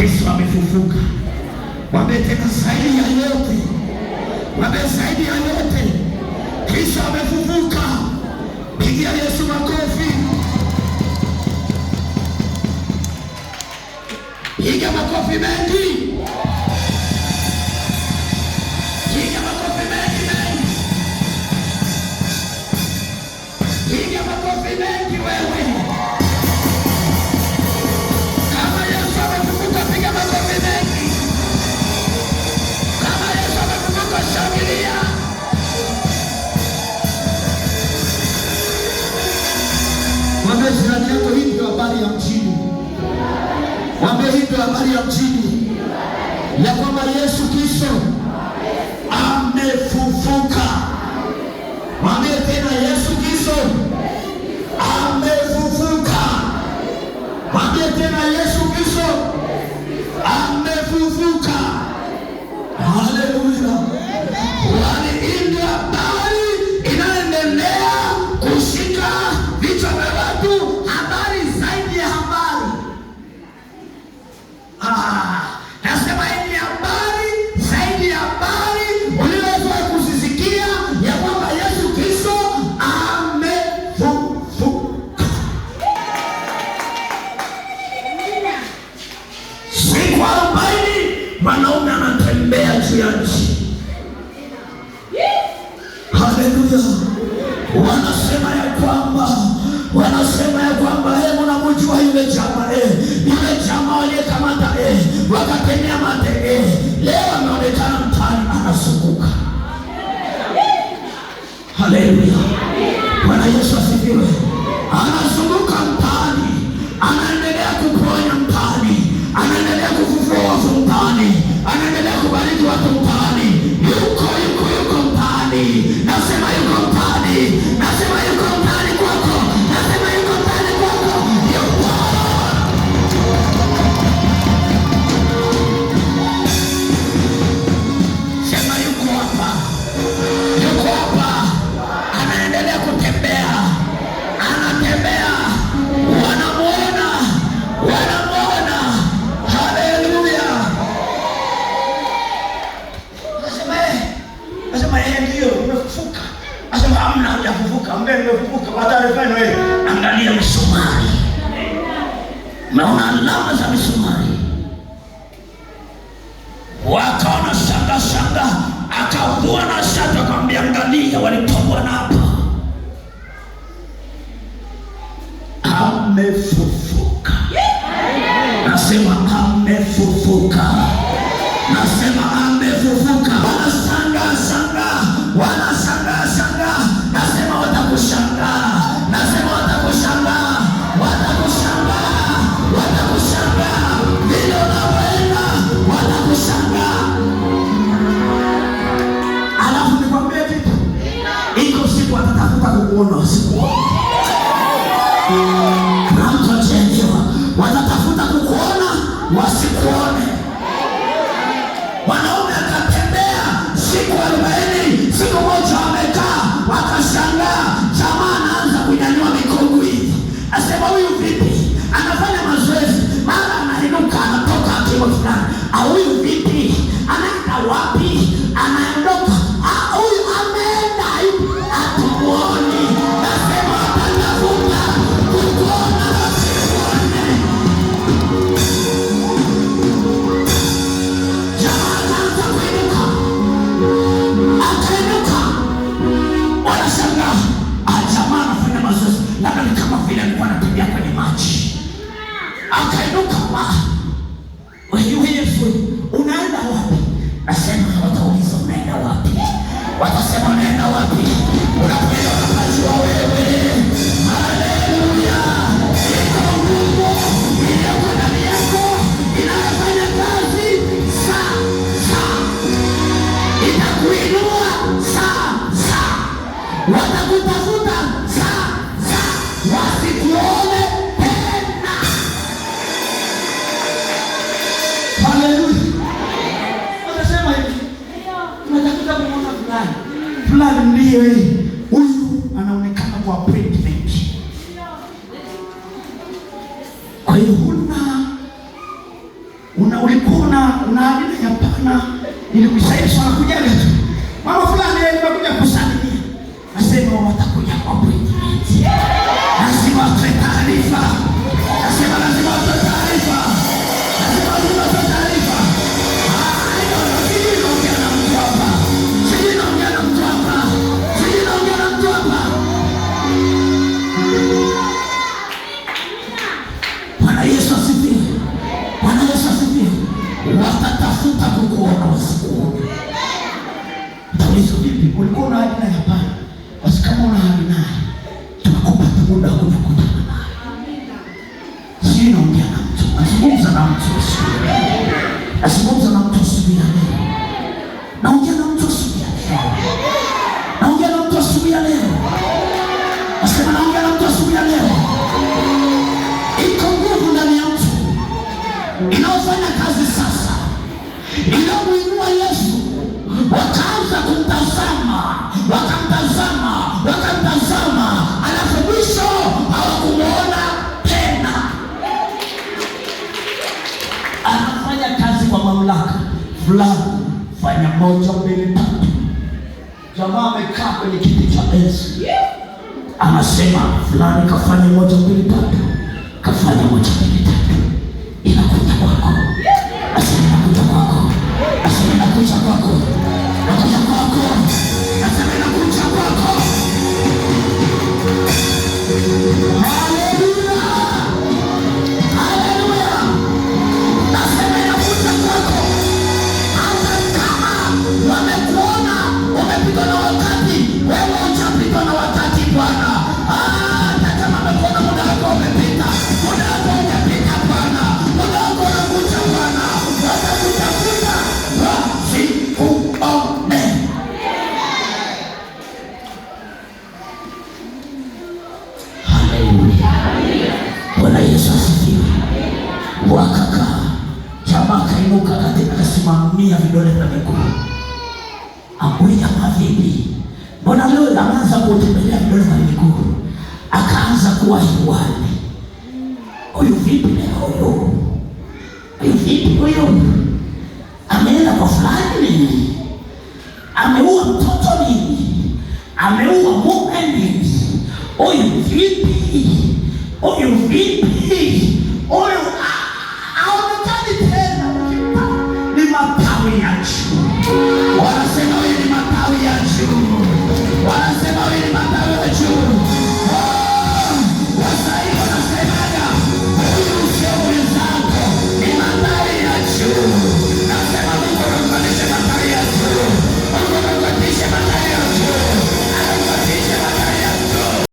Kristo amefufuka. Mwambie tena zaidi ya yote. Mwambie zaidi ya yote. Kristo amefufuka. Pigia Yesu makofi. Piga makofi mengi. Piga makofi mengi mengi. Piga makofi mengi wewe. Kama Yesu amefufuka, piga makofi mengi. Kama Yesu amefufuka, shangilia. Mwambie jirani yako, hii ndio habari ya mjini. Mwambie hii ndio habari ya mjini, ya kwamba Yesu Kristo amefufuka. Mwambie tena, Yesu Kristo amefufuka. Mwambie tena, Yesu Kristo amefufuka. Haleluya. Wani ndio habari inaendelea kushika vichwa vya watu, habari zaidi ya habari. Nasema hii ni habari zaidi ya habari uliweza kuzisikia, ya kwamba Yesu Kristo amefufuka. Siku 40 wanaume anatembea juu ya nchi. Haleluya. Wanasema ya kwamba hebu namjua yule jamaa waliyekamata wakatembea mate leo ameonekana mtaani anazunguka. Haleluya. Bwana Yesu asifiwe. Anazunguka mtaani, anaendelea kuponya mtaani, anaendelea kufufua wafu mtaani, anaendelea kubariki watu mtaani. Yuko mtaani. Nasema yuko mtaani. Nasema yuko mtaani kwako. Nasema yuko mtaani kwako. Yuko. Sema yuko hapa. Yuko hapa. Anaendelea kutembea. Anatembea. Wanamuona. Haleluya. Nasema yeye ndio umefufuka. Nasema hamna hujafufuka. Mbele umefufuka. Kwa taarifa yenu wewe, angalia misumari. Umeona alama za misumari. Wakaona shanga. Akavua na shati akamwambia, angalia walitoboa na hapa. Amefufuka. Nasema amefufuka. Nasema amefufuka. Wanashangaa. Nasema watakushangaa. Vile unaweza watakushangaa. Alafu nikwambie kitu. Iko siku watatafuta kukuona usikuone. Watatafuta kukuona wasikuone. Wanaume akatembea siku 40, siku moja wamekaa, wakashangaa. Jamaa anaanza kunyanyua mikono hivi. Asema huyu vipi? Anafanya mazoezi, mara anainuka, anatoka akiwa fulani. Huyu vipi? Anaenda wapi? Anaondoka. Huyu ameenda hivi. Hatuoni. Nasema atatafuta kukuona wasikuone. Wanashangaa. Jamaa anafanya mazoezi, labda ni kama vile alikuwa anatembea kwenye maji. Akainuka. Wewe Yesu, unaenda wapi? Nasema watauliza unaenda wapi? Watasema unaenda wapi? Unakwenda unapajua wewe. Haleluya. Iko Mungu iliyoko ndani yako inafanya kazi saa. Itakuinua saa. Watakutafuta saa. Wasikuone tena. Haleluya. Watasema hivi, tunatafuta kumwona fulani ndiye huyu anaonekana kwa appointment. Kwa hiyo huna ulikuwa una ahadi ya hapana, nilikusaidia kujaga tu. Mama fulani nimekuja kusalimia. Nasema watakuja kwa appointment. Lazima tuwe taarifa. Nasema lazima tuwe taarifa. Lazima tuwe taarifa. Sijui naongea na mtu hapa. Sijui naongea na mtu hapa. Sijui naongea na mtu hapa. Bwana Yesu asifiwe. Bwana Yesu asifiwe. Watatafuta kukuona wasikuone. Utauliza vipi? Ulikuwa na ahadi naye? Hapana. Basi kama una ahadi naye, tunakupa muda wa kukutana naye. Sijui naongea na mtu. Nazungumza na mtu asubuhi ya leo. Nazungumza na mtu asubuhi ya leo. Naongea na mtu asubuhi ya leo. Naongea na mtu asubuhi ya leo. Nasema naongea na mtu asubuhi ya leo. Iko nguvu ndani ya mtu inaofanya kazi sasa, inamuinua Yesu. Wakaanza kumtazama, wakamtazama, alafu mwisho hawakumuona tena. Anafanya kazi kwa mamlaka fulani, fanya moja mbili tatu. Jamaa amekaa kwenye kiti cha enzi, anasema fulani kafanya moja mbili tatu, kafanya moja mbili tatu. Inakuja kwako, asema inakuja kwako, asema inakuja kwako, inakuja kwako, asema inakuja kwako. Haleluya, haleluya, asema inakuja kwako. Hata kama wamekuona umepitwa na wakati, wewe hujapitwa na wakati Bwana. Hata kama wamekuona muda wako umepita, muda wako umepita Bwana, muda wako unakuja Bwana. Watakutafuta wasikuone. Haleluya, Bwana Yesu asifiwe. Wakakaa, jamaa kainuka katika kasimamia vidole vya miguu. Ambuye jamaa vipi? Mbona leo anaanza kutembelea vidole vya miguu? Akaanza kuwa hiwani. Huyu vipi leo huyu? Huyu vipi huyu? Ameenda kwa fulani nini? Ameua mtoto nini? Ameua mume nini? Huyu vipi? Huyu vipi? Huyu haonekani tena. Ni matawi ya juu.